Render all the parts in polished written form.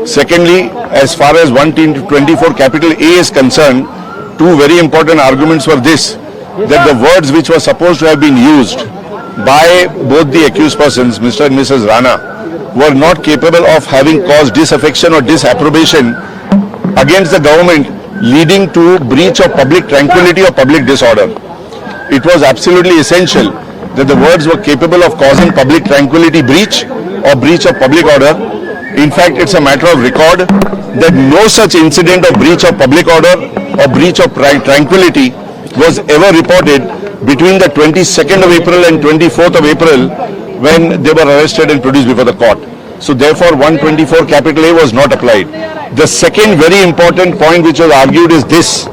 Secondly, as far as 124 capital A is concerned, two very important arguments were this, that the words which were supposed to have been used by both the accused persons, Mr. and Mrs. Rana, were not capable of having caused disaffection or disapprobation against the government, leading to breach of public tranquility or public disorder. It was absolutely essential that the words were capable of causing public tranquility breach or breach of public order. In fact, it's a matter of record that no such incident of breach of public order or breach of tranquility was ever reported between the 22nd of April and 24th of April when they were arrested and produced before the court. So therefore 124 capital A was not applied. The second very important point which was argued is this,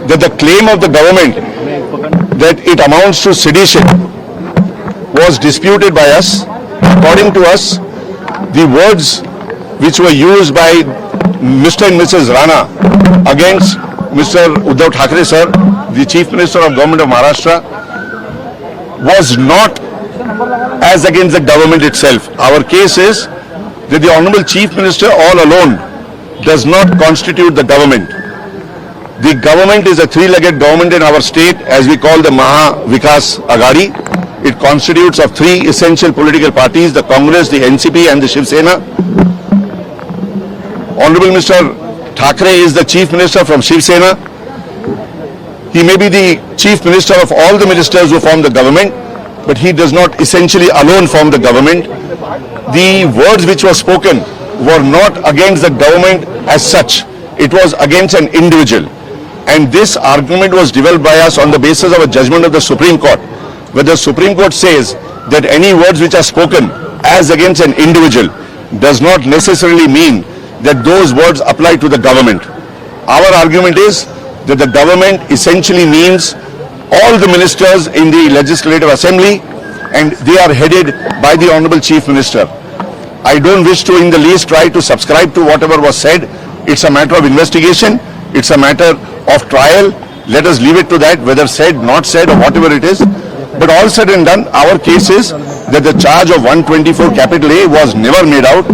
that the claim of the government that it amounts to sedition was disputed by us. According to us, the words which were used by Mr. and Mrs. Rana against Mr. Uddhav Thackeray sir, the Chief Minister of Government of Maharashtra, was not as against the government itself. Our case is that the Honorable Chief Minister all alone does not constitute the government. The government is a three-legged government in our state, as we call the Maha Vikas Aghadi. It constitutes of three essential political parties, the Congress, the NCP and the Shiv Sena. Honorable Mr. Thackeray is the Chief Minister from Shiv Sena. He may be the Chief Minister of all the ministers who form the government, but he does not essentially alone form the government. The words which were spoken were not against the government as such. It was against an individual. And this argument was developed by us on the basis of a judgment of the Supreme Court, where the Supreme Court says that any words which are spoken as against an individual does not necessarily mean that those words apply to the government. Our argument is that the government essentially means all the ministers in the Legislative Assembly, and they are headed by the Honorable Chief Minister. I don't wish to in the least try to subscribe to whatever was said. It's a matter of investigation. It's a matter of trial. Let us leave it to that, whether said, not said, or whatever it is. But all said and done, our case is that the charge of 124 capital A was never made out.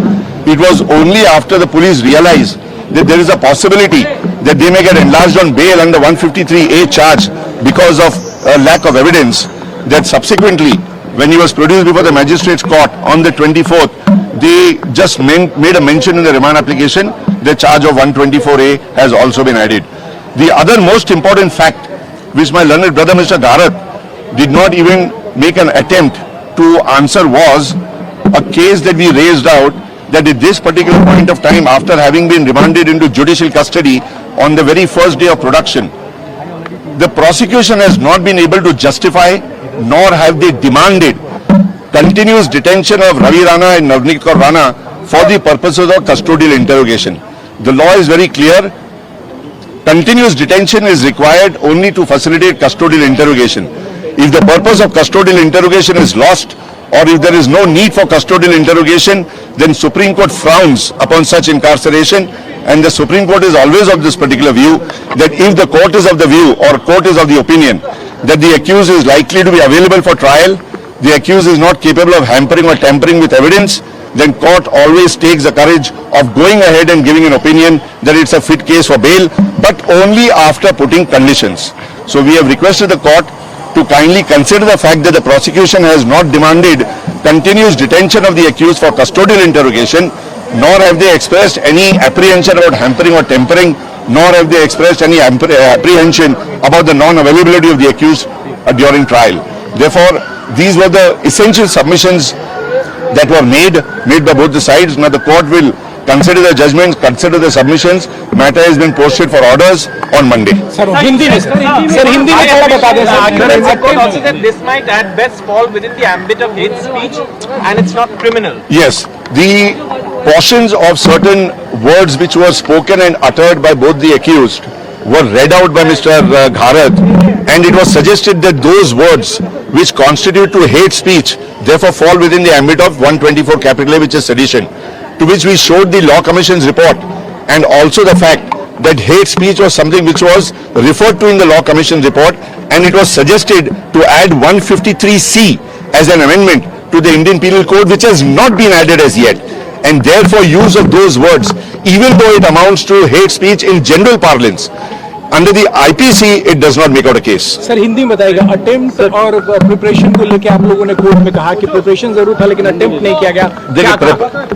It was only after the police realized that there is a possibility that they may get enlarged on bail under 153A charge because of lack of evidence, that subsequently, when he was produced before the magistrate's court on the 24th, they just made a mention in the remand application, the charge of 124A has also been added. The other most important fact, which my learned brother Mr. Gharat did not even make an attempt to answer, was a case that we raised out, that at this particular point of time, after having been remanded into judicial custody on the very first day of production, the prosecution has not been able to justify, nor have they demanded, continuous detention of Ravi Rana and Navneet Kaur Rana for the purposes of custodial interrogation. The law is very clear. Continuous detention is required only to facilitate custodial interrogation. If the purpose of custodial interrogation is lost, or if there is no need for custodial interrogation, then Supreme Court frowns upon such incarceration, and the Supreme Court is always of this particular view, that if the court is of the view, or court is of the opinion, that the accused is likely to be available for trial, the accused is not capable of hampering or tampering with evidence, then court always takes the courage of going ahead and giving an opinion that it's a fit case for bail, but only after putting conditions. So we have requested the court to kindly consider the fact that the prosecution has not demanded continuous detention of the accused for custodial interrogation, nor have they expressed any apprehension about hampering or tempering, nor have they expressed any apprehension about the non-availability of the accused during trial. Therefore, these were the essential submissions that were made by both the sides. Now the court will consider the judgments, consider the submissions. Matter has been posted for orders on Monday. Sir, Hindi में थोड़ा बता दें also that this might at best fall within the ambit of hate speech and it's not criminal. Yes, the portions of certain words which were spoken and uttered by both the accused were read out by Mr. Gharat, and it was suggested that those words which constitute to hate speech therefore fall within the ambit of 124 capital A, which is sedition, to which we showed the Law Commission's report, and also the fact that hate speech was something which was referred to in the Law Commission report, and it was suggested to add 153C as an amendment to the Indian Penal Code, which has not been added as yet. and therefore use of those words, even though it amounts to hate speech in general parlance, under the IPC, it does not make out a case. Sir Hindi में बताइएगा, attempt और preparation को लेकर आप लोगों ने court में कहा कि प्रिपरेशन जरूर था लेकिन अटेम्प्ट नहीं किया गया।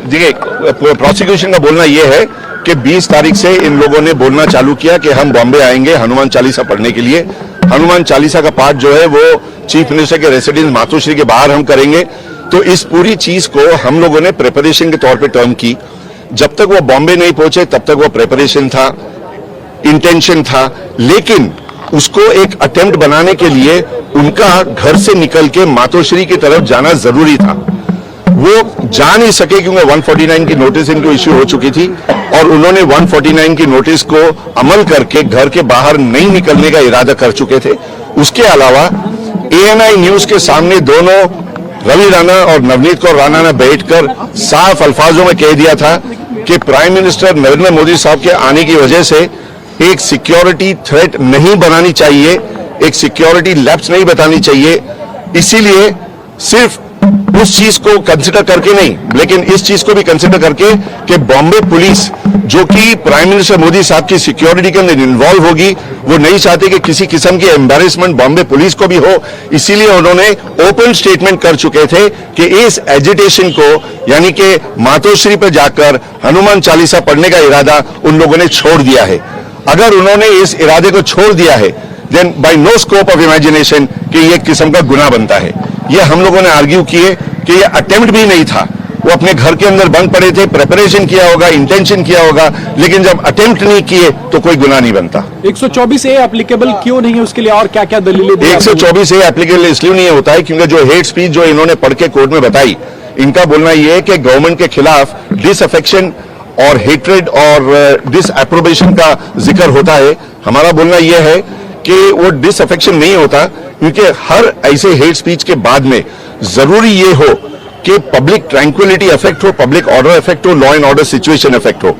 देखिए प्रोसिक्यूशन का बोलना यह है कि 20 तारीख से इन लोगों ने बोलना चालू किया कि हम बॉम्बे आएंगे हनुमान चालीसा पढ़ने के लिए। हनुमान चालीसा का पाठ जो है वो चीफ मिनिस्टर के रेसिडेंस मातोश्री के बाहर हम करेंगे। तो इस पूरी चीज को हम लोगों ने प्रिपरेशन के तौर पे टर्म की। जब तक वो बॉम्बे नहीं पहुंचे तब तक वो प्रिपरेशन था, इंटेंशन था, लेकिन उसको एक अटेम्प्ट बनाने के लिए उनका घर से निकल के मातोश्री की तरफ जाना जरूरी था। वो जा नहीं सके क्योंकि 149 की नोटिस इनको इश्यू हो चुकी थी और उन्होंने 149 की नोटिस को अमल करके घर के बाहर नहीं निकलने का इरादा कर चुके थे। उसके अलावा ANI न्यूज के सामने दोनों रवि राणा और नवनीत कौर राणा ने बैठकर साफ अल्फाजों में कह दिया था कि प्राइम मिनिस्टर नरेंद्र मोदी साहब के आने की वजह से एक सिक्योरिटी थ्रेट नहीं बनानी चाहिए, एक सिक्योरिटी लैप्स नहीं बतानी चाहिए। इसीलिए सिर्फ उस चीज को कंसिडर करके नहीं, लेकिन इस चीज को भी कंसिडर करके कि बॉम्बे पुलिस जो कि प्राइम मिनिस्टर मोदी साहब की सिक्योरिटी के अंदर इन्वॉल्व होगी, वो नहीं चाहते कि किसी किस्म की एम्बैरेसमेंट बॉम्बे पुलिस को भी हो। इसीलिए उन्होंने ओपन स्टेटमेंट कर चुके थे कि इस एजिटेशन को, यानी कि मातोश्री पर जाकर हनुमान चालीसा पढ़ने का इरादा उन लोगों ने छोड़ दिया है। अगर उन्होंने इस इरादे को छोड़ दिया है, then by no scope of imagination कि ये एक किस्म का गुनाह बनता है। ये हम लोगों ने आर्ग्यू किए कि ये अटेम्प्ट भी नहीं था, वो अपने घर के अंदर बंद पड़े थे, प्रिपरेशन किया होगा, इंटेंशन किया होगा, लेकिन जब अटेम्प्ट नहीं किए तो कोई गुनाह नहीं बनता। 124A एप्लीकेबल क्यों नहीं है, उसके लिए और क्या क्या दलीलें दी? 124A एप्लीकेबल इसलिए नहीं होता है क्योंकि जो हेट स्पीच जो इन्होंने पढ़ के कोर्ट में बताई, इनका बोलना यह है कि गवर्नमेंट के खिलाफ डिसअफेक्शन और हेट्रेड और डिसअप्रोबेशन का जिक्र होता है। हमारा बोलना यह है कि वो डिसअफेक्शन नहीं होता, क्योंकि हर ऐसे हेट स्पीच के बाद में जरूरी ये हो कि पब्लिक ट्रैंक्विलिटी इफेक्ट हो, पब्लिक ऑर्डर इफेक्ट हो, law and order situation effect हो।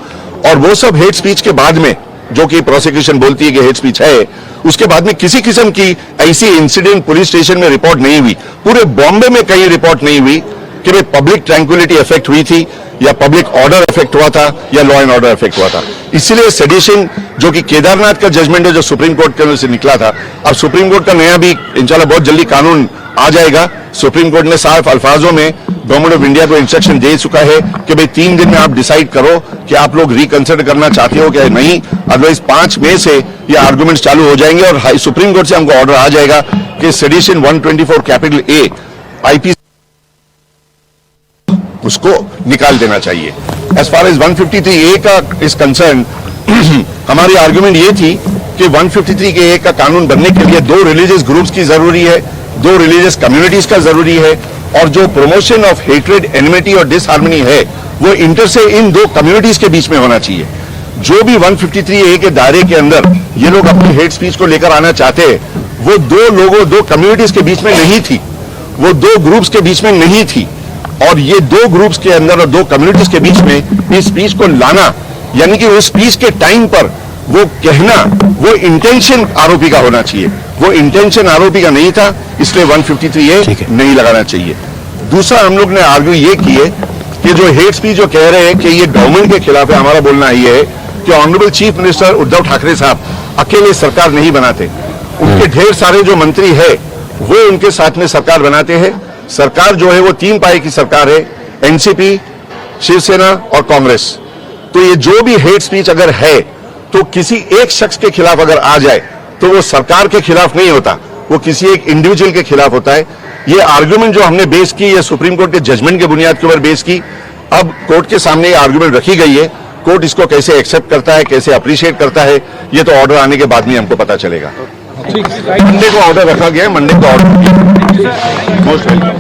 और वो सब हेट स्पीच के बाद में जो कि प्रोसिक्यूशन बोलती है कि हेट स्पीच है, उसके बाद में किसी किस्म की ऐसी इंसिडेंट पुलिस स्टेशन में रिपोर्ट नहीं हुई, पूरे बॉम्बे में कहीं रिपोर्ट नहीं हुई कि भाई पब्लिक ट्रैंक्विलिटी इफेक्ट हुई थी या पब्लिक ऑर्डर इफेक्ट हुआ था या लॉ एंड ऑर्डर इफेक्ट हुआ था। इसीलिए सेडिशन जो कि केदारनाथ का जजमेंट है जो सुप्रीम कोर्ट के अंदर से निकला था, अब सुप्रीम कोर्ट का नया भी इंशाल्लाह बहुत जल्दी कानून आ जाएगा। सुप्रीम कोर्ट ने साफ अल्फाजों में गवर्नमेंट ऑफ इंडिया को इंस्ट्रक्शन दे चुका है कि भाई 3 दिन में आप डिसाइड करो कि आप लोग रिकंसिडर करना चाहते हो क्या नहीं, अदरवाइज 5 मई से ये आर्गुमेंट्स चालू हो जाएंगे और सुप्रीम कोर्ट से हमको ऑर्डर आ जाएगा कि सेडिशन 124 कैपिटल A IPC उसको निकाल देना चाहिए। एज फार एज 153A का इज कंसर्न, हमारी आर्गुमेंट ये थी कि 153A का कानून बनने के लिए 2 रिलीजियस ग्रुप्स की जरूरी है, 2 रिलीजियस कम्युनिटीज का जरूरी है, और जो प्रमोशन ऑफ हेट्रेड, एनिमिटी और डिसहार्मनी है वो इंटर से इन 2 कम्युनिटीज के बीच में होना चाहिए। जो भी 153A के दायरे के अंदर ये लोग अपनी हेट स्पीच को लेकर आना चाहते हैं, वो 2 कम्युनिटीज के बीच में नहीं थी, वो 2 ग्रुप्स के बीच में नहीं थी। और ये 2 ग्रुप्स के अंदर और 2 कम्युनिटीज के बीच में इस स्पीच को लाना, यानी कि उस स्पीच के टाइम पर वो कहना, वो इंटेंशन आरोपी का होना चाहिए, वो इंटेंशन आरोपी का नहीं था, इसलिए 153A नहीं लगाना चाहिए। दूसरा हम लोग ने आर्ग्यू ये किए कि जो हेट स्पीच जो कह रहे हैं कि ये गवर्नमेंट के खिलाफ है, हमारा बोलना ये है कि honourable chief minister Uddhav Thackeray साहब अकेले सरकार नहीं बनाते, उनके ढेर सारे जो मंत्री है वो उनके साथ में सरकार बनाते हैं। सरकार जो है वो 3 पाए की सरकार है, एनसीपी, शिवसेना और कांग्रेस। तो ये जो भी हेट स्पीच अगर है तो किसी एक शख्स के खिलाफ अगर आ जाए तो वो सरकार के खिलाफ नहीं होता, वो किसी एक इंडिविजुअल के खिलाफ होता है। ये आर्गुमेंट जो हमने बेस की, ये सुप्रीम कोर्ट के जजमेंट के बुनियाद के ऊपर बेस की। अब कोर्ट के सामने ये आर्गुमेंट रखी गई है, कोर्ट इसको कैसे एक्सेप्ट करता है, कैसे अप्रिशिएट करता है, ये तो ऑर्डर आने के बाद में हमको पता चलेगा। मंडे को ऑर्डर रखा गया है, मंडे को ऑर्डर मोस्ट वेलकम।